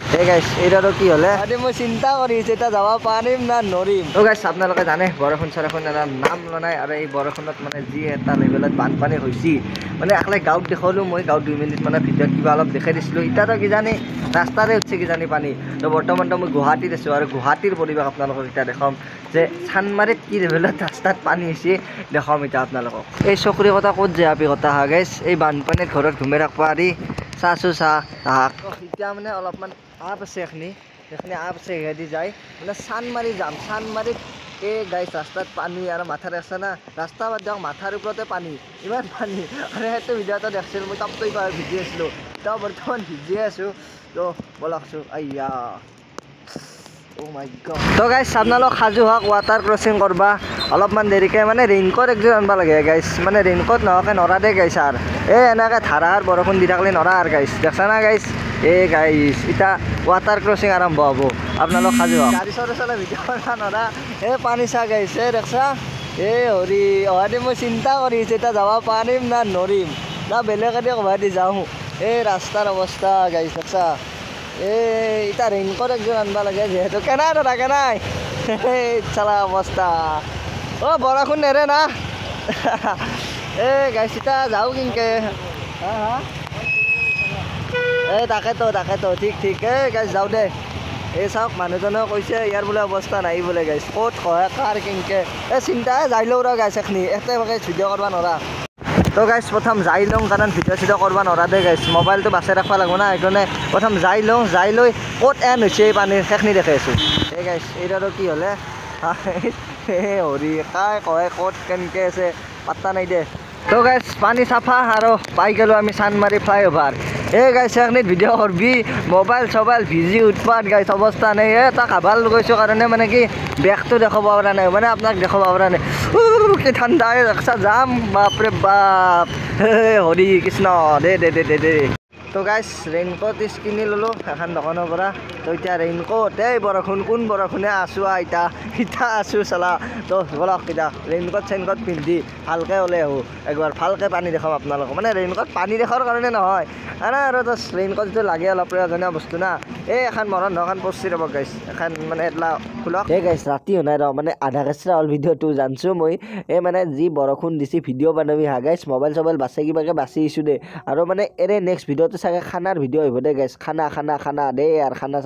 Hey guys, এইটাৰও কি হলে আৰে মই চিন্তা কৰিছো এটা যাব পাৰিম না নৰিম তো গাইছ আপোনালোকে জানে বৰষুণ চৰষুণ এটা নাম লনাই আৰু এই বৰষুণত মানে যি এটা লেভেলত বানপানী হৈছি মানে একলাই গাঁৱত দেখালো মই গাঁৱত 2 মিনিট মানে ভিডিঅ'ত কিবা অলপ দেখাই দিছিলো ইটাতো কি জানি ৰাস্তাৰে উঠছে কি জানি পানী তো বৰ্তমানটো মই গুৱাহাটীত আছো আৰু গুৱাহাটীৰ পৰিৱেশ আপোনালোকক এটা দেখাম যে চানমাৰীত কি লেভেলত ৰাস্তাত পানী হৈছে দেখাম এটা আপোনালোকক এই চকৰি কথা ক'ত যায় আপি কথা হা গাইছ এই বানপানীত ঘৰত ঘুমাই ৰাখব পাৰি চাচু চাহ তাহাক এতিয়া মানে অলপমান আপ আছে এখনি আপ আছে হেদি যায় মানে চানমাৰী যাম চানমাৰীত এই গাইছ ৰাস্তাত পানী আৰু মাথাৰ আছে না ৰাস্তা বাদ দিয়ক মাথাৰ ওপৰতে পানী ইমান পানী আৰু সেইটো ভিডিঅ'টো দেখছিল মই তাপটো ভিজি আছিলোঁ এতিয়া বৰ্তমান ভিজিয়ে আছোঁ তো বলকচোন আইয়া অ' মাই গড তো গাইছ আপোনালোক সাজু হওক ৱাটাৰ ক্ৰচিং কৰবা অলপমান দেৰিকৈ মানে ৰেইনকোট একযোৰ আনবা লাগে গাইছ মানে ৰেইনকোট নোহোৱাকৈ নৰা দে গাইছ আৰু এই এনেকৈ ধাৰাসাৰ বৰষুণ দি থাকিলে নৰা আৰু গাইছ দেখছা না গাইছ এই গাইছ এতিয়া ৱাটাৰ ক্ৰচিং আৰম্ভ হ'ব আপোনালোক সাজু হওক গাড়ী চলাই ভিডিঅ' কৰা নৰা এই পানী চা গাইছ এই দেখছা এই হৰি অহাদি মই চিন্তা কৰিছোঁ এতিয়া যাব পাৰিম না নৰিম না বেলেগেদি ক'বাদি যাওঁ এই ৰাস্তাৰ অৱস্থা গাইছ দেখছা এই এতিয়া ৰেইনকোট একযোৰ আনবা লাগে যিহেতু কেনাই দাদা কেনাই এই চালা অৱস্থা অ' বৰষুণ নেৰে না এই গাইছ এতিয়া যাওঁ কিনকে হা হা এই তাকেতো ঠিক এই গাইছ যাওঁ দে এই চাওক মানুহজনেও কৈছে ইয়াৰ বোলে অৱস্থা নাই বোলে গাইছ ক'ত কয় কাৰ কিনকে এই চিন্তাই যাই লওঁ ৰ গাইছ এখনি এতে গাইছ ভিডিঅ' কৰিব নোৱাৰা তো গাইছ প্ৰথম যাই লওঁ কাৰণ ভিডিঅ' চিডিঅ' কৰিব নোৱাৰা দে গাইছ মোবাইলটো বাচাই ৰাখিব লাগিব না সেইকাৰণে প্ৰথম যাই লৈ ক'ত এন হৈছে এই পানীৰ সেইখিনি দেখাই আছোঁ এই গাইছ এইটো কি হ'লে হৰি কাই কয় ক'ত কেনেকৈ আছে পাত্তা নাই দে তো গাইছ পানী চাফা আৰু পাই গ'লোঁ আমি চানমাৰী ফ্লাইঅভাৰ এই গাইছ এখনিত ভিডিঅ' কৰবি মোবাইল চবাইল ভিজি উৎপাত গাইছ অৱস্থা নাই তাক আভাল গৈছোঁ কাৰণে মানে কি বেগটো দেখাব পৰা নাই মানে আপোনাক দেখাব পৰা নাই কি ঠাণ্ডা ৰাস্তা যাম বাপৰে বাপ হৰি কৃষ্ণ দে তো গাইছ ৰেইনকোট কিনি ল'লোঁ এখন দোকানৰ পৰা তো এতিয়া ৰেইনকোট এই বৰষুণ কোন বৰষুণে আছোঁ ইতা আছোঁ চালা তো বলক এতিয়া ৰেইনকোট চেইনকোট পিন্ধি ভালকৈ ওলাই আহোঁ একবাৰ ভালকৈ পানী দেখাম আপোনালোকক মানে ৰেইনকোট পানী দেখাৰ কাৰণে নহয় আৰু জাষ্ট ৰেইনকোট যিটো লাগে অলপ প্ৰয়োজনীয় বস্তু না এই এখন মৰণ এখন পচি ৰ'ব গাইছ এখন মানে এটলা খোলক এই গাইছ ৰাতি নাই ৰ মানে আধা কেঁচৰা হ'ল ভিডিঅ'টো জানছোঁ মই এই মানে যি বৰষুণ দিছে ভিডিঅ' বনাবি হা গাইছ মোবাইল চবাইল বাচি কিবাকৈ বাচি আহিছোঁ দে আৰু মানে এৰে নেক্সট ভিডিঅ'টো চাগে খানাৰ ভিডিঅ' আহিব দে গাইছ খানা দে আৰু খানা